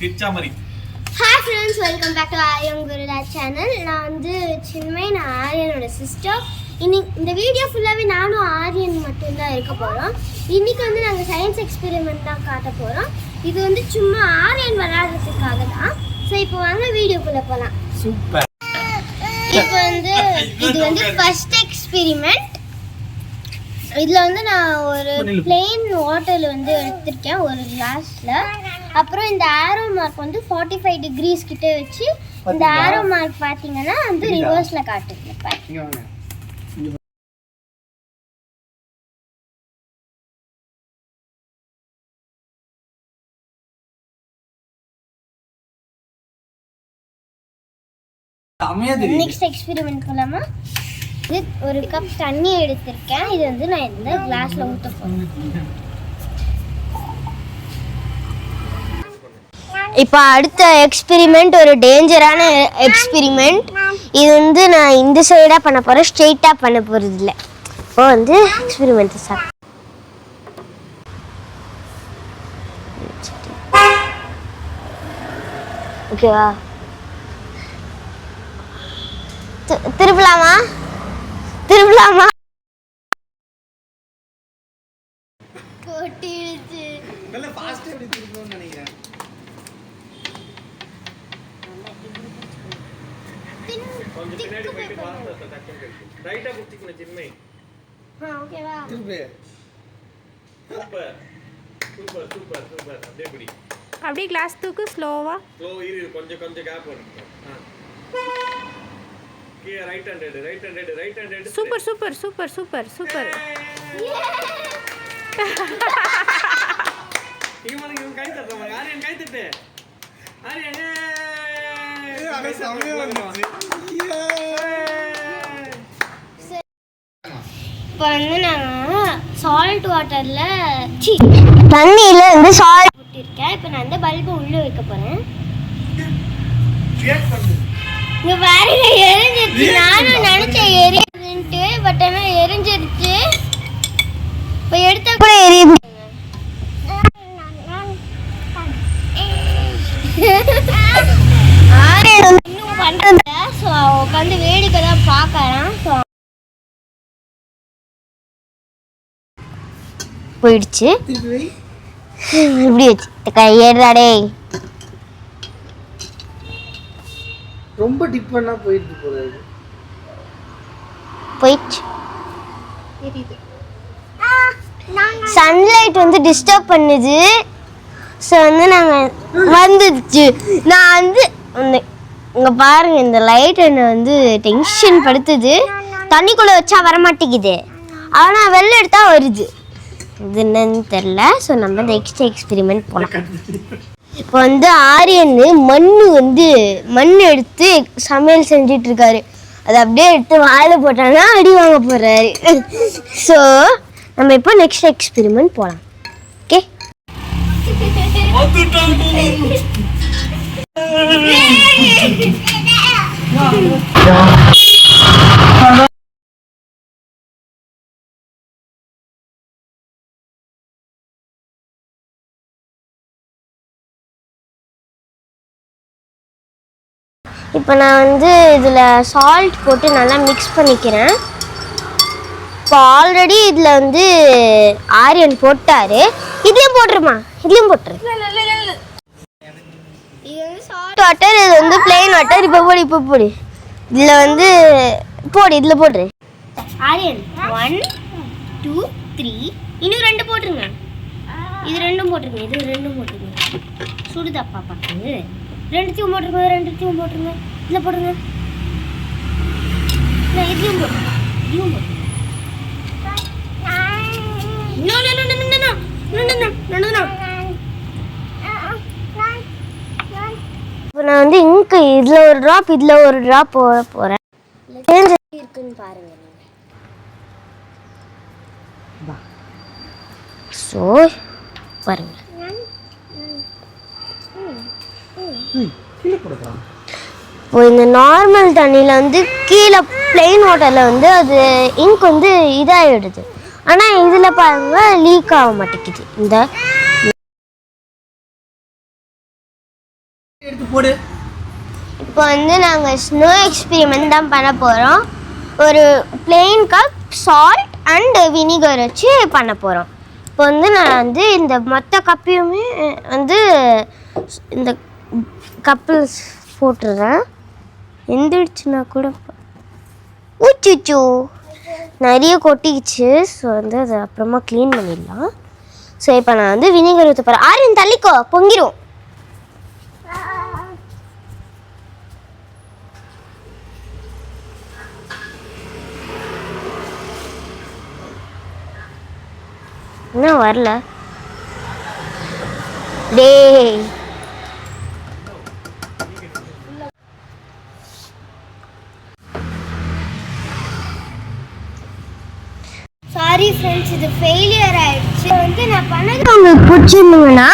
சிச்சாமரி. Hi friends, welcome back to Aryan Gurula channel. நான் வந்து சின்மை, நான் ஆரியனோட சிஸ்டர். இந்த வீடியோ ஃபுல்லாவே நானும் ஆரியன் மட்டும் தான் இருக்க போறோம். இன்னைக்கு வந்து நாங்க சயின்ஸ் எக்ஸ்பெரிமெண்ட் தான் காட்ட போறோம். இது வந்து சும்மா ஆரியன் விளையாடுறதுக்காக தான். சோ இப்போ வாங்க வீடியோக்குள்ள போலாம். சூப்பர். இப்போ வந்து இது வந்து ஃபர்ஸ்ட் எக்ஸ்பெரிமெண்ட். இதுல வந்து நான் ஒரு பிளெயின் வாட்டர்ல வந்து எடுத்துர்க்கேன் ஒரு கிளாஸ்ல. அப்புறம் இந்த ஆரோ மார்க் வந்து 45 டிகிரிஸ் கிட்ட வச்சு இந்த ஆரோ மார்க் பாத்தீங்கன்னா வந்து ரிவர்ஸ்ல காட்டுது. பாருங்க. நெக்ஸ்ட் எக்ஸ்பெரிமெண்ட் பண்ணலாமா? இது ஒரு கப் தண்ணி எடுத்திருக்கேன். இது வந்து நான் இந்த கிளாஸ்ல ஊத்த போறேன். இப்போ அடுத்த எக்ஸ்பெரிமெண்ட் ஒரு டேஞ்சரான எக்ஸ்பெரிமெண்ட். இது வந்து நான் இந்த சைடா பண்ண போறேன், ஸ்ட்ரெயிட்டா பண்ண போறது இல்ல. இப்போ வந்து எக்ஸ்பெரிமெண்ட் ஸ்டார்ட். ஓகேவா? திருப்பலாமா? போட்டிடுச்சு. நல்ல ஃபாஸ்டா எப்படி திருப்பணும்னு நினைக்கிறேன். கொஞ்சம் பின்னாடி போயிட்டு ஃபாஸ்டா டக்கன் கரெக்ட். ரைட்டா குத்திக்கணும் சின்மை. ஓகேவா? திருப்பி. சூப்பர். அப்படியே பிடி. அப்படியே கிளாஸ் தூக்கு ஸ்லோவா. இரு கொஞ்சம் கேப் வரும். கீ ரைட் ஹேண்டட். சூப்பர். இவன் கை தட்டறான். ஆரியன் கை தட்டு. ஆரியன் அங்க சமயம் வந்துச்சு. இப்போ வந்து நான் சால்ட் வாட்டர்ல தண்ணியில வந்து சால்ட் போட்டிருக்கேன். இப்போ நான் அந்த பல்பை உள்ள வைக்க போறேன். இங்க பாருங்க, எரிஞ்சிருச்சு. நானும் நினைச்சேன் எரியுதுன்ட்டு, பட் ஆனா எரிஞ்சிருச்சு. இப்போ எடுத்த கூட எரியுது. இன்னும் பண்றதில்ல. ஸோ உட்காந்து வேடிக்கை தான் பார்க்கறேன். போயிடுச்சு. இப்படி வச்சு கையேடாடே. ரொம்ப டிப் பண்ணா போயிட்டு போறாரு. போயிடுச்சு. சன்லைட் வந்து டிஸ்டர்ப் பண்ணுது. ஸோ வந்து நாங்கள் வந்துடுச்சு. நான் வந்து இங்கே பாருங்க, இந்த லைட் என்னை வந்து டென்ஷன் படுத்துது. தண்ணிக்குள்ளே வச்சா வரமாட்டேங்குது, ஆனால் வெளில எடுத்தா வருது. இது என்னன்னு தெரில. ஸோ நம்ம நெக்ஸ்ட் எக்ஸ்பெரிமெண்ட் போகலாம். இப்போ வந்து ஆரியன் மண் எடுத்து சமையல் செஞ்சிட்டு இருக்காரு. அதை அப்படியே எடுத்து வாயில போட்டாங்கன்னா அடி வாங்க போறாரு. ஸோ நம்ம இப்போ நெக்ஸ்ட் எக்ஸ்பெரிமெண்ட் போகலாம். ஓகே? இப்போ நான் வந்து இதில் சால்ட் போட்டு நல்லா மிக்ஸ் பண்ணிக்கிறேன். இப்போ ஆல்ரெடி இதில் வந்து ஆரியன் போட்டார். இதுலேயும் போட்டுருமா? இதுலேயும் போட்டுரு. இது வந்து சால்ட் வாட்டர், இது வந்து பிளெயின் வாட்டர். இப்போ போடு. இதில் வந்து இதில் போட்டுரு. ஆரியன் 1 2 3 இன்னும் 2 போட்டுருங்க. இது ரெண்டும் போட்டுருங்க. சுடுதாப்பா பார்த்து ரெண்டுத்தையும் போட்டுருங்க. இதில் போட்டுருங்க. இதுலையும் போட்டுருங்க. இப்போ நான் வந்து இங்கு இதில் ஒரு ட்ராப் போட போகிறேன். இருக்குன்னு பாருங்க. ஸோ பாருங்க, இப்போ இந்த நார்மல் தண்ணியில் வந்து கீழே பிளெயின் வாட்டரில் வந்து அது இங்க் வந்து இதாகிடுது. ஆனால் இதில் பாருங்க லீக் ஆக மாட்டேங்குது. இந்த போடு. இப்போ வந்து நாங்கள் ஸ்னோ எக்ஸ்பெரிமெண்ட் தான் பண்ண போகிறோம். ஒரு plain cup salt and vinegar வச்சு பண்ண போகிறோம். இப்போ வந்து நான் வந்து இந்த மொத்த கப்பையுமே வந்து இந்த கப்பில் போட்டுடுறேன். எந்திரிச்சுன்னா கூட ஊச்சுச்சோ நிறைய கொட்டிக்கிச்சு. ஸோ வந்து அதை அப்புறமா க்ளீன் பண்ணிடலாம். ஸோ இப்போ நான் வந்து வினிகர் ஊற்ற போகிறேன். ஆரியன் தள்ளிக்கோ, பொங்கிரும். இன்னும் வரல டேய். சாரி ஃப்ரெண்ட்ஸ், இது ஃபெயிலியர் ஆயிடுச்சு. வந்து நான் பண்ணது உங்களுக்கு பிடிச்சிருந்தீங்கன்னா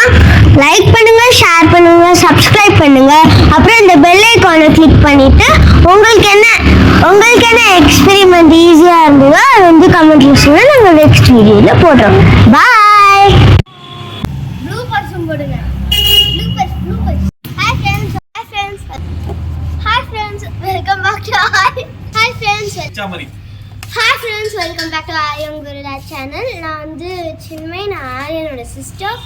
லைக் பண்ணுங்க, ஷேர் பண்ணுங்க, சப்ஸ்கிரைப் பண்ணுங்க. அப்புறம் இந்த பெல் ஐகானை கிளிக் பண்ணிட்டு உங்களுக்கு என்ன எக்ஸ்பெரிமெண்ட் ஈஸியாக இருந்ததோ அது வந்து கமெண்ட்ல சொல்லுங்க. நாங்கள் நெக்ஸ்ட் வீடியோவில் போடுறோம். பாய். ப்ளூ பர்ஸும் போடுங்க. Hi friends, welcome back to Aryan குருடா சேனல். நான் வந்து சின்மை, நான் ஆரியனோட சிஸ்டர்.